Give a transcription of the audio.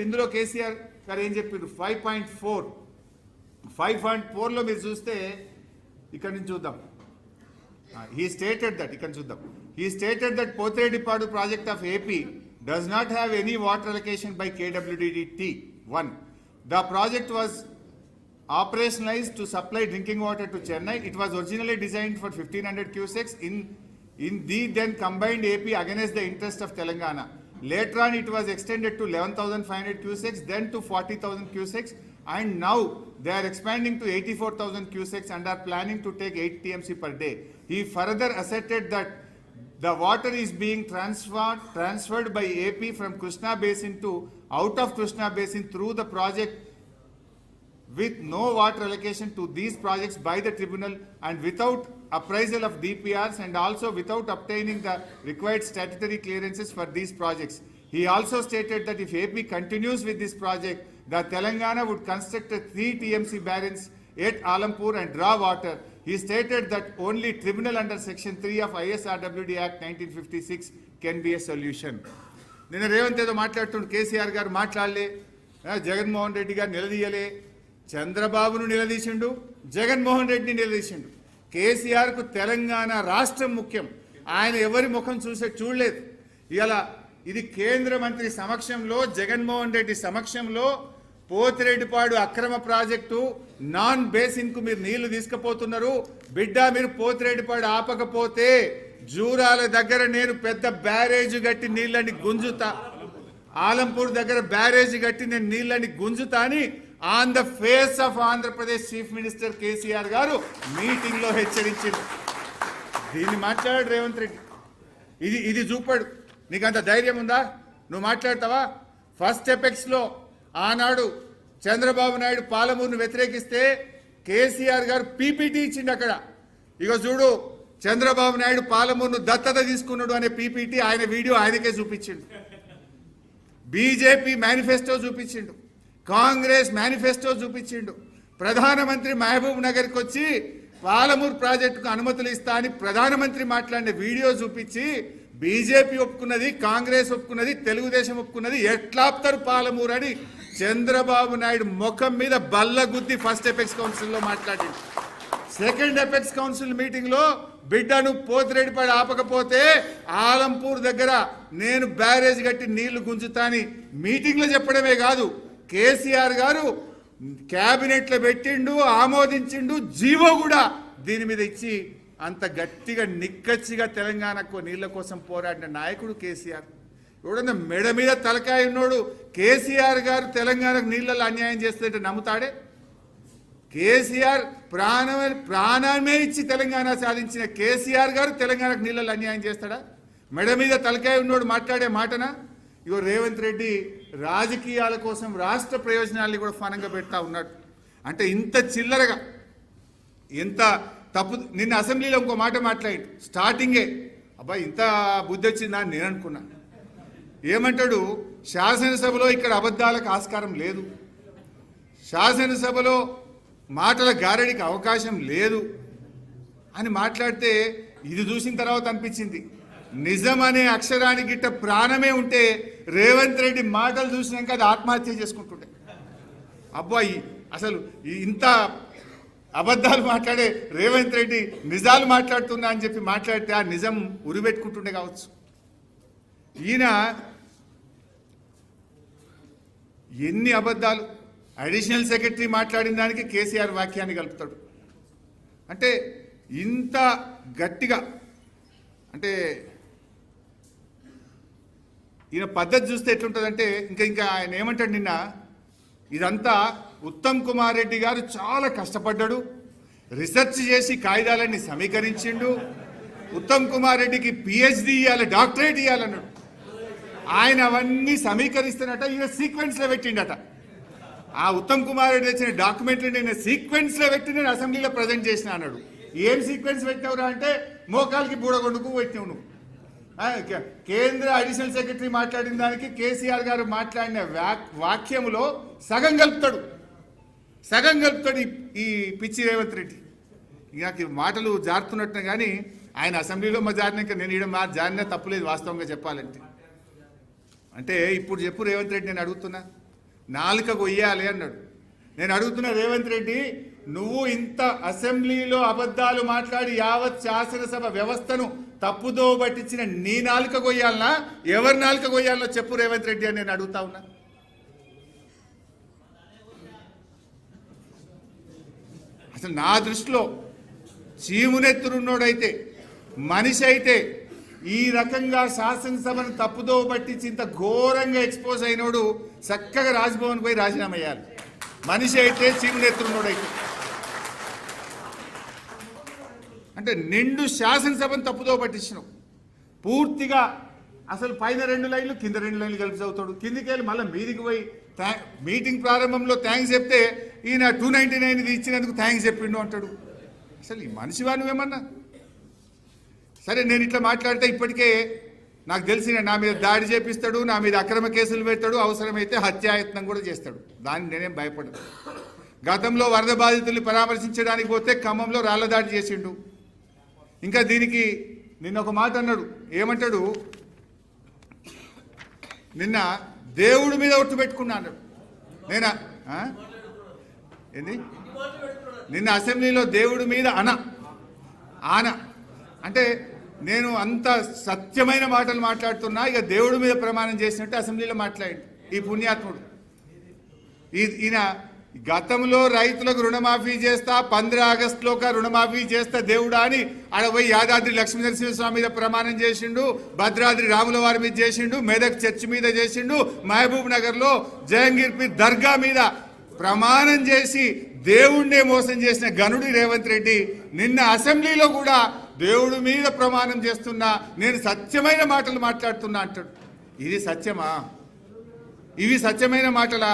ఇందులో కేసీఆర్ గారు ఏం చెప్పారు 5.4 లో మీరు చూస్తే ఇక్కడ నుంచి చూద్దాం. he stated that Pothredipadu project of AP does not have any water allocation by KWDT. 1. The project was operationalized to supply drinking water to Chennai. It was originally designed for 1500 cusecs in the then combined AP against the interest of Telangana. Later on it was extended to 11,500 cusecs, then to 40,000 cusecs, and now they are expanding to 84,000 cusecs and are planning to take 8 TMC per day. He further asserted that the water is being transferred by AP from Krishna Basin to out of Krishna Basin through the project with no water allocation to these projects by the tribunal and without appraisal of DPRs, and also without obtaining the required statutory clearances for these projects. He also stated that if AP continues with this project, the Telangana would construct a 3 TMC barrels at Alampur and draw water. He stated that only tribunal under section 3 of ISRWD Act 1956 can be a solution. నిన్న రేవంత్ ఏదో మాట్లాడుతుండు, కేసీఆర్ గారు మాట్లాడలే, జగన్మోహన్ రెడ్డి గారు నిలదీయలే, చంద్రబాబును నిలదీసిండు, జగన్మోహన్ రెడ్డిని నిలదీసిండు. కేసీఆర్కు తెలంగాణ రాష్ట్రం ముఖ్యం, ఆయన ఎవరి ముఖం చూడలేదు. ఇలా ఇది కేంద్ర మంత్రి సమక్షంలో, జగన్మోహన్ రెడ్డి సమక్షంలో పోతిరెడ్డిపాడు అక్రమ ప్రాజెక్టు నాన్ బేసిన్ కు మీరు నీళ్లు తీసుకుపోతున్నారు. బిడ్డ మీరు పోతిరెడ్డిపాడు ఆపకపోతే జూరాల దగ్గర నేను పెద్ద బ్యారేజ్ గట్టి నీళ్ళని గుంజుతా, ఆలంపూర్ దగ్గర బ్యారేజ్ గట్టి నేను నీళ్ళని గుంజుతా అని on the face of Andhra Pradesh chief minister KCR గారు మీటింగ్ లో హెచ్చరించింది. దీన్ని మాట్లాడాడు రేవంత్ రెడ్డి. ఇది చూపాడు. నీకంత ధైర్యం ఉందా? నువ్వు మాట్లాడతావా? ఫస్ట్ ఎపెక్స్ లో ఆనాడు చంద్రబాబు నాయుడు పాలమూరును వ్యతిరేకిస్తే కేసీఆర్ గారు పీపీటీ ఇచ్చిండు. అక్కడ ఇక చూడు, చంద్రబాబు నాయుడు పాలమూరును దత్తత తీసుకున్నాడు అనే పీపీటీ ఆయన వీడియో ఆయనకే చూపించిండు. బీజేపీ మేనిఫెస్టో చూపించిండు, కాంగ్రెస్ మేనిఫెస్టో చూపించిండు. ప్రధానమంత్రి మహబూబ్ నగర్కి వచ్చి పాలమూరు ప్రాజెక్టుకు అనుమతులు ఇస్తా అని ప్రధానమంత్రి మాట్లాడిన వీడియో చూపించి బీజేపీ ఒప్పుకున్నది, కాంగ్రెస్ ఒప్పుకున్నది, తెలుగుదేశం ఒప్పుకున్నది, ఎట్లా ఆపుతారు పాలమూరు అని చంద్రబాబు నాయుడు ముఖం మీద బల్లగుద్ది ఫస్ట్ ఎపెక్స్ కౌన్సిల్లో మాట్లాడింది. సెకండ్ ఎపెక్స్ కౌన్సిల్ మీటింగ్ లో బిడ్డను పోతిరెడ్డిపాడు ఆపకపోతే ఆలంపూర్ దగ్గర నేను బ్యారేజ్ కట్టి నీళ్లు గుంజుతాని మీటింగ్ లో చెప్పడమే కాదు, కేసీఆర్ గారు క్యాబినెట్ లో పెట్టిండు, ఆమోదించిండు, జీవో కూడా దీని మీద ఇచ్చి అంత గట్టిగా నిక్కచ్చిగా తెలంగాణకు నీళ్ల కోసం పోరాడిన నాయకుడు కేసీఆర్. ఎవడన్నా మెడ మీద తలకాయ ఉన్నోడు కేసీఆర్ గారు తెలంగాణకు నీళ్ళలో అన్యాయం చేస్తుంటే నమ్ముతాడే? కేసీఆర్ ప్రాణమే ఇచ్చి తెలంగాణ సాధించిన కేసీఆర్ గారు తెలంగాణకు నీళ్ళలో అన్యాయం చేస్తాడా? మెడ మీద తలకాయ ఉన్నోడు మాట్లాడే మాటనా? ఇగో రేవంత్ రెడ్డి రాజకీయాల కోసం రాష్ట్ర ప్రయోజనాల్ని కూడా ఫనంగా పెడతా ఉన్నాడు. అంటే ఇంత చిల్లరగా, ఎంత తప్పు. నిన్న అసెంబ్లీలో ఇంకో మాట మాట్లాడి స్టార్టింగే అబ్బాయి ఇంత బుద్ధి వచ్చిందా అని నేను అనుకున్నా. ఏమంటాడు, శాసనసభలో ఇక్కడ అబద్ధాలకు ఆస్కారం లేదు, శాసనసభలో మాటల గారడికి అవకాశం లేదు అని మాట్లాడితే ఇది చూసిన తర్వాత అనిపించింది నిజం అనే అక్షరానికి గిట్ట ప్రాణమే ఉంటే రేవంత్ రెడ్డి మాటలు చూసినాక అది ఆత్మహత్య చేసుకుంటుండే. అబ్బాయి అసలు ఇంత అబద్ధాలు మాట్లాడే రేవంత్ రెడ్డి నిజాలు మాట్లాడుతున్నా అని చెప్పి మాట్లాడితే ఆ నిజం ఉరిపెట్టుకుంటుండే కావచ్చు. ఈయన ఎన్ని అబద్ధాలు, అడిషనల్ సెక్రటరీ మాట్లాడిన దానికి కేసీఆర్ వాక్యాన్ని కలుపుతాడు. అంటే ఇంత గట్టిగా, అంటే ఈయన పద్ధతి చూస్తే ఎట్లుంటుందంటే ఇంకా ఆయన ఏమంటాడు, నిన్న ఇదంతా ఉత్తమ్ కుమార్ రెడ్డి గారు చాలా కష్టపడ్డాడు, రిసెర్చ్ చేసి కాగితాలన్నీ సమీకరించిండు, ఉత్తమ్ కుమార్ రెడ్డికి పిహెచ్డి ఇవ్వాలి, డాక్టరేట్ ఇవ్వాలన్నాడు. ఆయన అవన్నీ సమీకరిస్తున్నట ఈయన సీక్వెన్స్లో పెట్టిండట. ఆ ఉత్తమ్ కుమార్ రెడ్డి తెచ్చిన డాక్యుమెంట్ని నేను సీక్వెన్స్లో పెట్టి నేను అసెంబ్లీలో ప్రజెంట్ చేసిన అన్నాడు. ఏం సీక్వెన్స్ పెట్టినవురా అంటే మోకాలకి బూడగొండుకు పెట్టినావు నువ్వు. కేంద్ర అడిషనల్ సెక్రటరీ మాట్లాడిన దానికి కేసీఆర్ గారు మాట్లాడిన వాక్యములో సగం కలుపుతాడు ఈ పిచ్చి రేవంత్ రెడ్డి. నాకు మాటలు జారుతున్నట్టు కానీ ఆయన అసెంబ్లీలో జారినాక నేను ఈడ జారినా తప్పులేదు వాస్తవంగా చెప్పాలంటే. అంటే ఇప్పుడు చెప్పు రేవంత్ రెడ్డి, నేను అడుగుతున్నా, నాలుక కొయ్యాలి అన్నాడు. నేను అడుగుతున్నా రేవంత్ రెడ్డి, నువ్వు ఇంత అసెంబ్లీలో అబద్ధాలు మాట్లాడి యావత్ శాసనసభ వ్యవస్థను తప్పుదో పట్టించిన నీ నాలుక కొయ్యాలనా, ఎవరి నాలుక కొయ్యాలనో చెప్పు రేవంత్ రెడ్డి అని నేను అడుగుతా ఉన్నా. అసలు నా దృష్టిలో చీమునెత్తురున్నోడైతే, మనిషి అయితే, ఈ రకంగా శాసనసభను తప్పుదో పట్టించి ఇంత ఘోరంగా ఎక్స్పోజ్ అయినోడు చక్కగా రాజ్భవన్ పోయి రాజీనామా చేయాలి. మనిషి అయితే, చీమునెత్తురున్నోడైతే. అంటే నిండు శాసనసభను తప్పుదో పట్టించినావు పూర్తిగా. అసలు పైన 2 లైన్లు కింద 2 లైన్లు కలిపి చదువుతాడు. కిందికి వెళ్ళి మళ్ళీ మీదికి పోయి మీటింగ్ ప్రారంభంలో థ్యాంక్స్ చెప్తే ఈయన 299 ఇచ్చినందుకు థ్యాంక్స్ చెప్పిండు అంటాడు. అసలు ఈ మనిషివా నువ్వేమన్నా? సరే, నేను ఇట్లా మాట్లాడితే ఇప్పటికే నాకు తెలిసిన నా మీద దాడి చేపిస్తాడు, నా మీద అక్రమ కేసులు పెడతాడు, అవసరమైతే హత్యాయత్నం కూడా చేస్తాడు. దానికి నేనేం భయపడను. గతంలో వరద బాధితుల్ని పరామర్శించడానికి పోతే ఖమ్మంలో రాళ్ల దాడి చేసిండు. ఇంకా దీనికి నిన్న ఒక మాట అన్నాడు. ఏమంటాడు? నిన్న దేవుడి మీద ఒట్టు పెట్టుకున్నా అన్నాడు. నేనా ఏంది? నిన్న అసెంబ్లీలో దేవుడి మీద ఆన అంటే నేను అంత సత్యమైన మాటలు మాట్లాడుతున్నా, ఇక దేవుడి మీద ప్రమాణం చేసినట్టు అసెంబ్లీలో మాట్లాడి ఈ పుణ్యాత్ముడు. ఈయన గతంలో రైతులకు రుణమాఫీ చేస్తా, 15 ఆగస్టులోక రుణమాఫీ చేస్తా దేవుడా అని ఆడపోయి యాదాద్రి లక్ష్మీనరసింహస్వామి మీద ప్రమాణం చేసిండు, భద్రాద్రి రాముల వారి మీద చేసిండు, మెదక్ చర్చి మీద చేసిండు, మహబూబ్ నగర్లో జహంగీర్పీర్ దర్గా మీద ప్రమాణం చేసి దేవుణ్ణే మోసం చేసిన గనుడి రేవంత్ రెడ్డి నిన్న అసెంబ్లీలో కూడా దేవుడి మీద ప్రమాణం చేస్తున్నా, నేను సత్యమైన మాటలు మాట్లాడుతున్నా అంటాడు. ఇది సత్యమా? ఇవి సత్యమైన మాటలా?